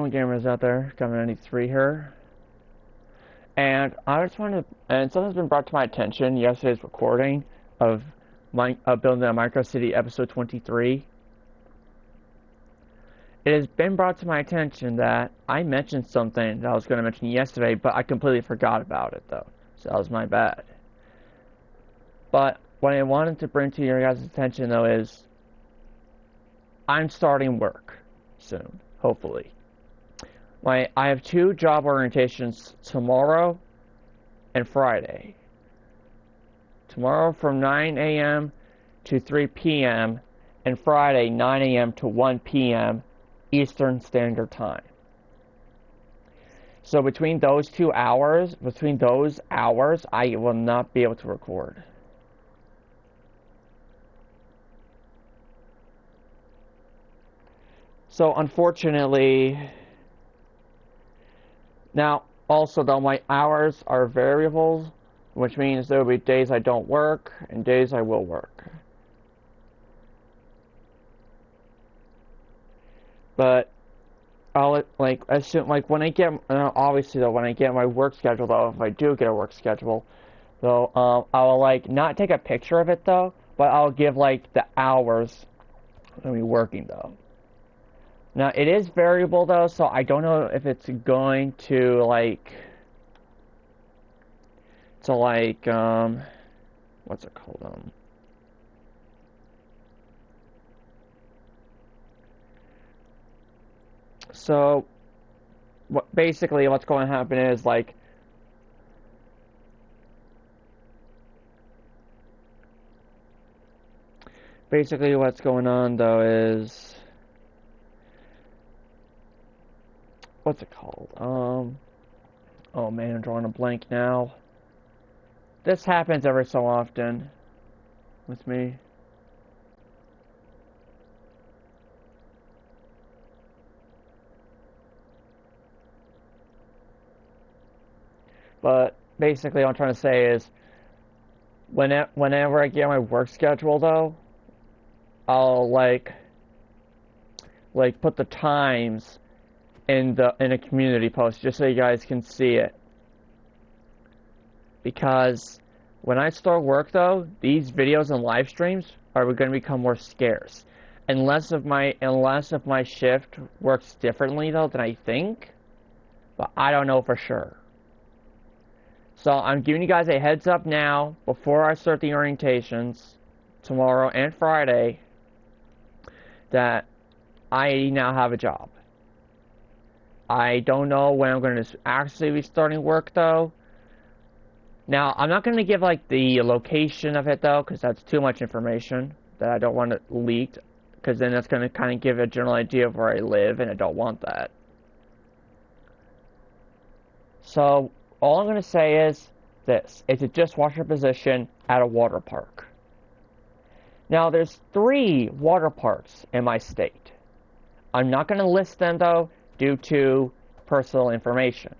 on, gamers out there? Common93 here. And I just wanted to, and something's been brought to my attention yesterday's recording of Building a Micro City episode 23. It has been brought to my attention that I mentioned something that I was going to mention yesterday, but I completely forgot about it though. So that was my bad. But what I wanted to bring to your guys' attention though is I'm starting work soon, hopefully. I have 2 job orientations tomorrow and Friday. Tomorrow from 9 a.m. to 3 p.m. and Friday 9 a.m. to 1 p.m. Eastern Standard Time. So between those hours, I will not be able to record. So unfortunately, now also though my hours are variables, which means there will be days I don't work and days I will work. But I'll when I get obviously though when I get my work schedule though, if I do get a work schedule though, I'll not take a picture of it though, but I'll give the hours I'm be working though. Now it is variable though, so I don't know if it's going to what's it called? So basically what's going to happen is basically what's going on though is what's it called? Oh man, I'm drawing a blank now. This happens every so often with me. But basically what I'm trying to say is whenever I get my work schedule though, I'll put the times in a community post just so you guys can see it. Because when I start work though, these videos and live streams are going to become more scarce. Unless if my shift works differently though than I think, but I don't know for sure. So I'm giving you guys a heads up now before I start the orientations tomorrow and Friday that I now have a job. I don't know when I'm going to actually be starting work though. Now, I'm not going to give the location of it though, because that's too much information that I don't want it leaked, because then that's going to kind of give a general idea of where I live, and I don't want that. So, all I'm going to say is this. It's a dishwasher position at a water park. Now, there's 3 water parks in my state. I'm not going to list them though, due to personal information.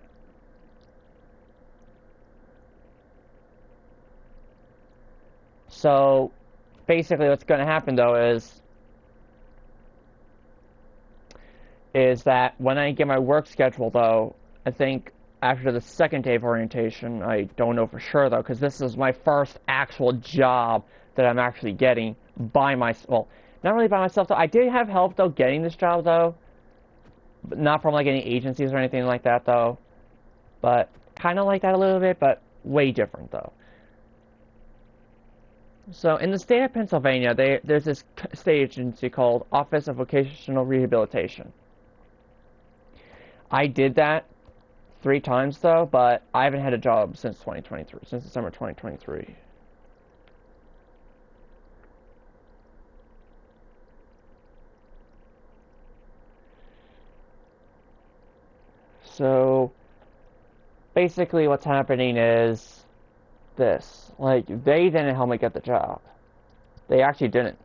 So basically what's going to happen though is that when I get my work schedule though, I think after the second day of orientation, I don't know for sure though, because this is my first actual job that I'm actually getting by myself. Well, not really by myself though. I did have help though getting this job though, but not from any agencies or anything like that though, but kind of like that a little bit, but way different though. So in the state of Pennsylvania, there's this state agency called Office of Vocational Rehabilitation. I did that 3 times though, but I haven't had a job since December 2023. So basically what's happening is this. They didn't help me get the job. They actually didn't.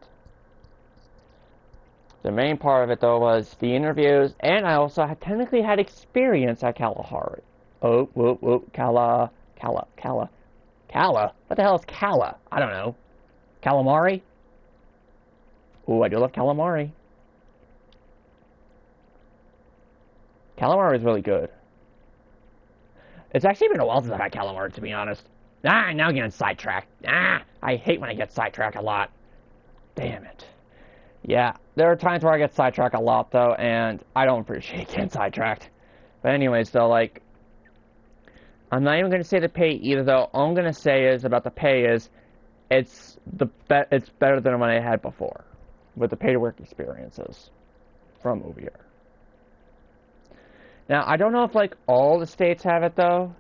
The main part of it, though, was the interviews, and I also technically had experience at Kalahari. Oh, whoa, Kala. What the hell is Kala? I don't know. Calamari? Ooh, I do love calamari. Calamari is really good. It's actually been a while since I've had calamari, to be honest. Now I'm getting sidetracked. I hate when I get sidetracked a lot. Damn it. Yeah, there are times where I get sidetracked a lot, though, and I don't appreciate getting sidetracked. But anyways, though, like, I'm not even going to say the pay either, though. All I'm going to say is about the pay is it's better than what I had before with the pay-to-work experiences from OVR. Now, I don't know if, like, all the states have it, though.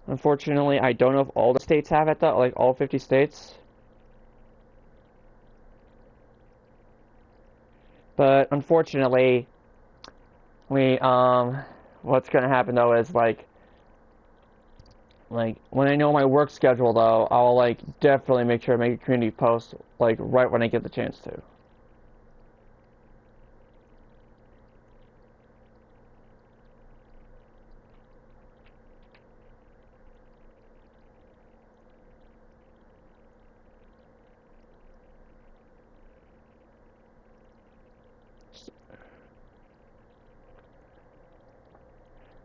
Unfortunately, I don't know if all the states have it, though, like, all 50 states. But, unfortunately, what's gonna happen, though, is, like, when I know my work schedule, though, I'll, like, definitely make sure to make a community post, like, right when I get the chance to.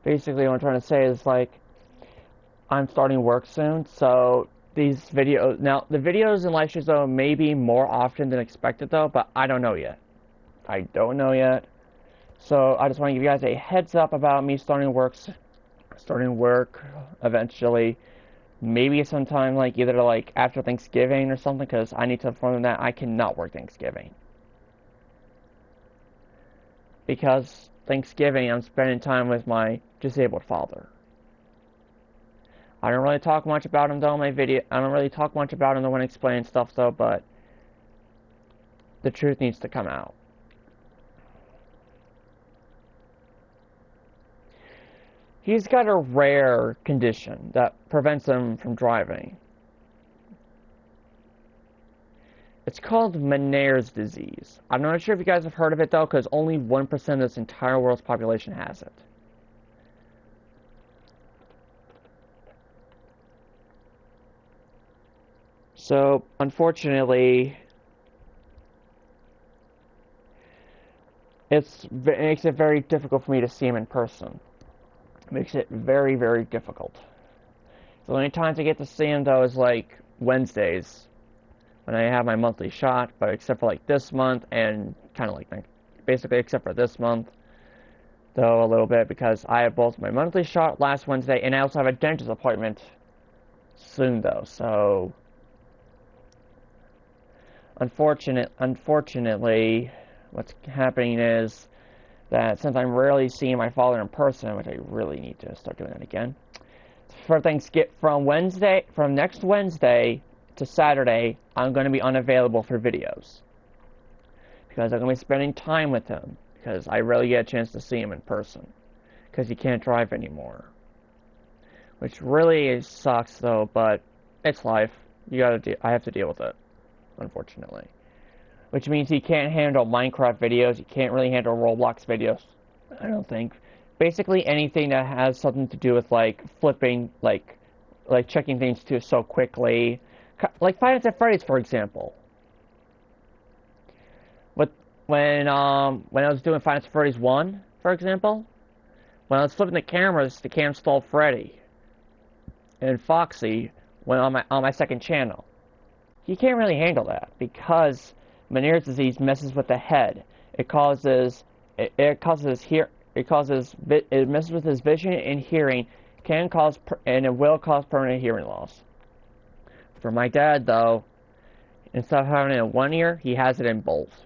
Basically, what I'm trying to say is, like, I'm starting work soon, so these videos... Now, the videos and live streams, though, may be more often than expected, though, but I don't know yet. I don't know yet. So, I just want to give you guys a heads up about me starting work eventually. Maybe sometime, like, either, like, after Thanksgiving or something, because I need to inform them that I cannot work Thanksgiving. Because Thanksgiving, I'm spending time with my disabled father. I don't really talk much about him, though, in my video. I don't really talk much about him, though, when explaining stuff, though, but the truth needs to come out. He's got a rare condition that prevents him from driving. It's called Meniere's disease. I'm not sure if you guys have heard of it, though, because only 1% of this entire world's population has it. So, unfortunately, it makes it very difficult for me to see him in person. It makes it very, very difficult. The only times I get to see him, though, is, like, Wednesdays, when I have my monthly shot, but except for, like, this month, and kind of, like, basically except for this month, though, a little bit, because I have both my monthly shot last Wednesday, and I also have a dentist appointment soon, though, so... Unfortunately, what's happening is that since I'm rarely seeing my father in person, which I really need to start doing that again, for Thanksgiving, from next Wednesday to Saturday, I'm going to be unavailable for videos. Because I'm going to be spending time with him, because I rarely get a chance to see him in person, because he can't drive anymore. Which really sucks, though, but it's life. I have to deal with it. Unfortunately. Which means he can't handle Minecraft videos, he can't really handle Roblox videos, I don't think. Basically anything that has something to do with, like, flipping, like checking things too so quickly. Like Five Nights at Freddy's, for example. When I was doing Five Nights at Freddy's 1, for example, when I was flipping the cameras, the cam stalled Freddy and Foxy went on my second channel. You can't really handle that because Meniere's disease messes with the head. It messes with his vision and hearing, and it will cause permanent hearing loss. For my dad, though, instead of having it in one ear, he has it in both,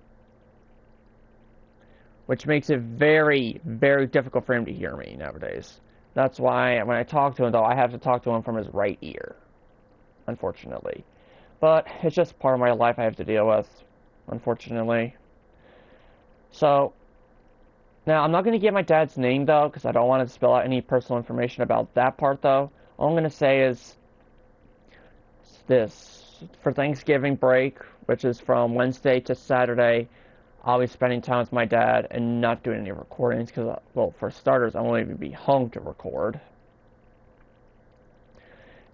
which makes it very, very difficult for him to hear me nowadays. That's why when I talk to him, though, I have to talk to him from his right ear, unfortunately. But it's just part of my life I have to deal with, unfortunately. So, now I'm not going to give my dad's name, though, because I don't want to spill out any personal information about that part, though. All I'm going to say is this. For Thanksgiving break, which is from Wednesday to Saturday, I'll be spending time with my dad and not doing any recordings, because, well, for starters, I won't even be home to record.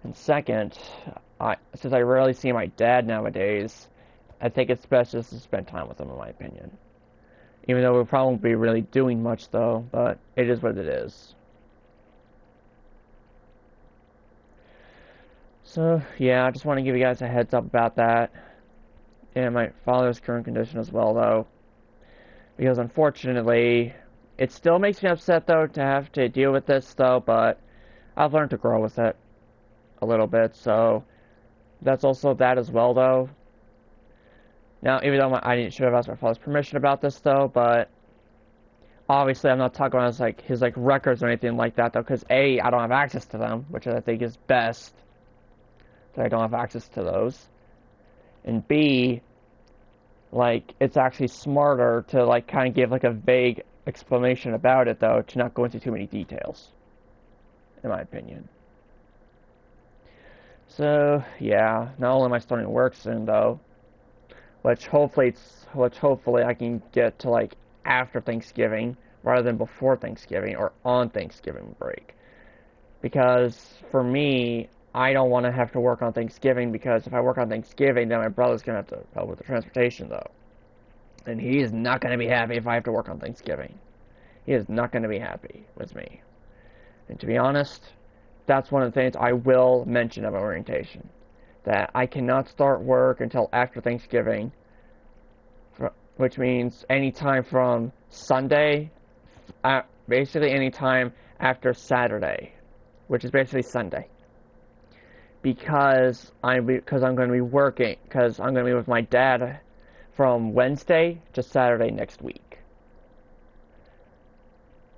And second, since I rarely see my dad nowadays, I think it's best just to spend time with him, in my opinion. Even though we'll probably be really doing much though, but it is what it is. So yeah, I just want to give you guys a heads up about that. And my father's current condition as well though. Because unfortunately, it still makes me upset though to have to deal with this though, but I've learned to grow with it a little bit, so that's also that as well though. Now, even though I should have asked my father's permission about this though, but obviously I'm not talking about his records or anything like that though, because A, I don't have access to them, which I think is best that I don't have access to those. And B, like, it's actually smarter to like kind of give like a vague explanation about it though, to not go into too many details, in my opinion. So yeah, not only am I starting to work soon though, which hopefully I can get to like after Thanksgiving rather than before Thanksgiving or on Thanksgiving break. Because for me, I don't want to have to work on Thanksgiving, because if I work on Thanksgiving, then my brother's going to have to help with the transportation though. And he's not going to be happy if I have to work on Thanksgiving. He is not going to be happy with me. And to be honest, that's one of the things I will mention about orientation. That I cannot start work until after Thanksgiving, which means any time from Sunday, basically any time after Saturday, which is basically Sunday. Because I'm going to be working, because I'm going to be with my dad from Wednesday to Saturday next week.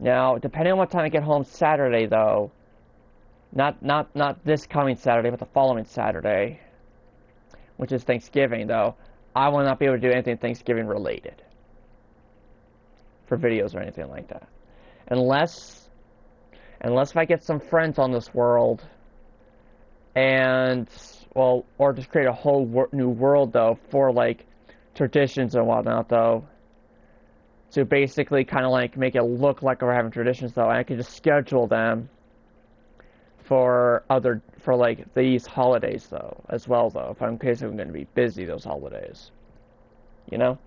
Now, depending on what time I get home Saturday, though, not this coming Saturday, but the following Saturday, which is Thanksgiving, though, I will not be able to do anything Thanksgiving related for videos or anything like that, unless if I get some friends on this world, and well, or just create a whole new world though for like traditions and whatnot though. To basically kind of like make it look like we're having traditions though, and I can just schedule them for like these holidays though as well though, if I'm in case I'm going to be busy those holidays, you know.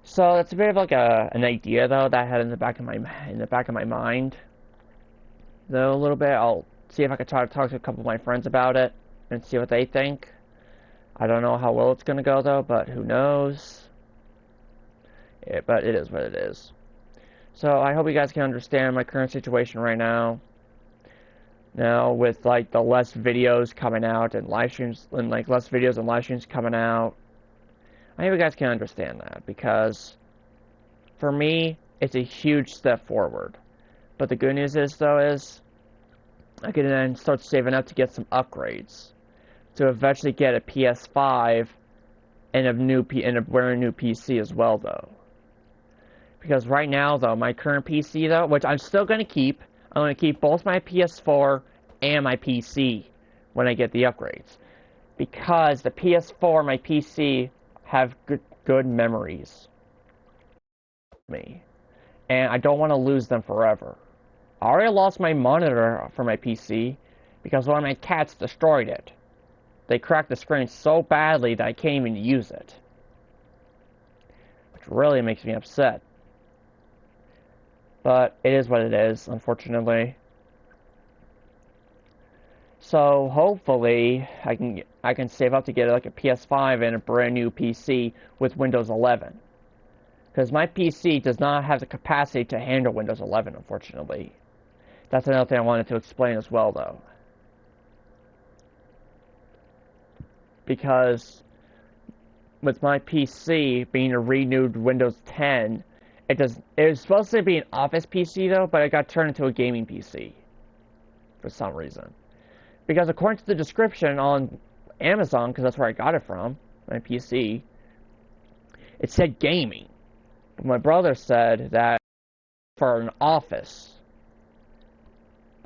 So that's a bit of like an idea though that I had in the back of my mind though a little bit. I'll see if I can try to talk to a couple of my friends about it and see what they think. I don't know how well it's going to go though, but who knows. But it is what it is. So I hope you guys can understand my current situation right now. Now with like the less videos coming out and live streams, and like less videos and live streams coming out, I hope you guys can understand that, because for me it's a huge step forward. But the good news is though is I can then start saving up to get some upgrades to eventually get a PS5 and a brand new PC as well though. Because right now though, my current PC though, which I'm still going to keep, I'm going to keep both my PS4 and my PC when I get the upgrades. Because the PS4 and my PC have good memories. And I don't want to lose them forever. I already lost my monitor for my PC because one of my cats destroyed it. They cracked the screen so badly that I can't even use it. Which really makes me upset. But it is what it is, unfortunately. So hopefully I can save up to get like a PS5 and a brand new PC with Windows 11. Because my PC does not have the capacity to handle Windows 11, unfortunately. That's another thing I wanted to explain as well, though. Because with my PC being a renewed Windows 10, it was supposed to be an office PC though, but it got turned into a gaming PC for some reason. Because according to the description on Amazon, because that's where I got it from, my PC, it said gaming. But my brother said that for an office.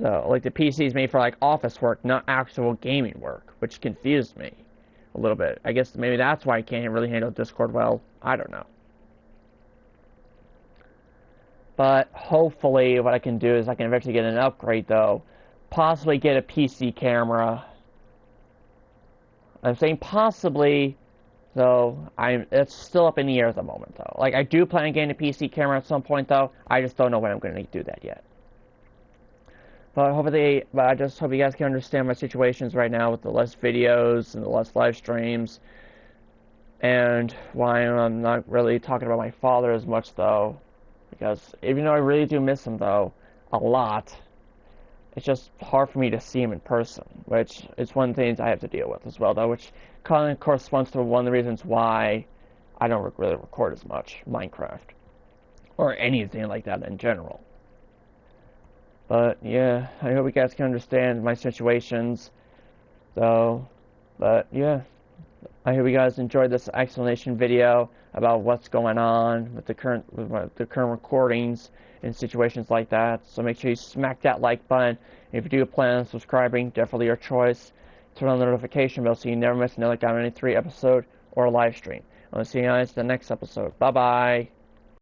So, like, the PC is made for, like, office work, not actual gaming work, which confused me a little bit. I guess maybe that's why I can't really handle Discord well. I don't know. But hopefully what I can do is I can eventually get an upgrade, though. Possibly get a PC camera. I'm saying possibly, So it's still up in the air at the moment though. Like I do plan on getting a PC camera at some point though. I just don't know when I'm going to do that yet. But I just hope you guys can understand my situations right now with the less videos and the less live streams, and why I'm not really talking about my father as much though, because even though I really do miss him though a lot, it's just hard for me to see him in person, which is one of the things I have to deal with as well though, which kind of corresponds to one of the reasons why I don't really record as much Minecraft or anything like that in general. But yeah, I hope you guys can understand my situations, though. But yeah, I hope you guys enjoyed this explanation video about what's going on with the current recordings and situations like that. So make sure you smack that like button. If you do plan on subscribing, definitely your choice. Turn on the notification bell so you never miss another Diamond 3 episode or live stream. I'll see you guys in the next episode. Bye bye.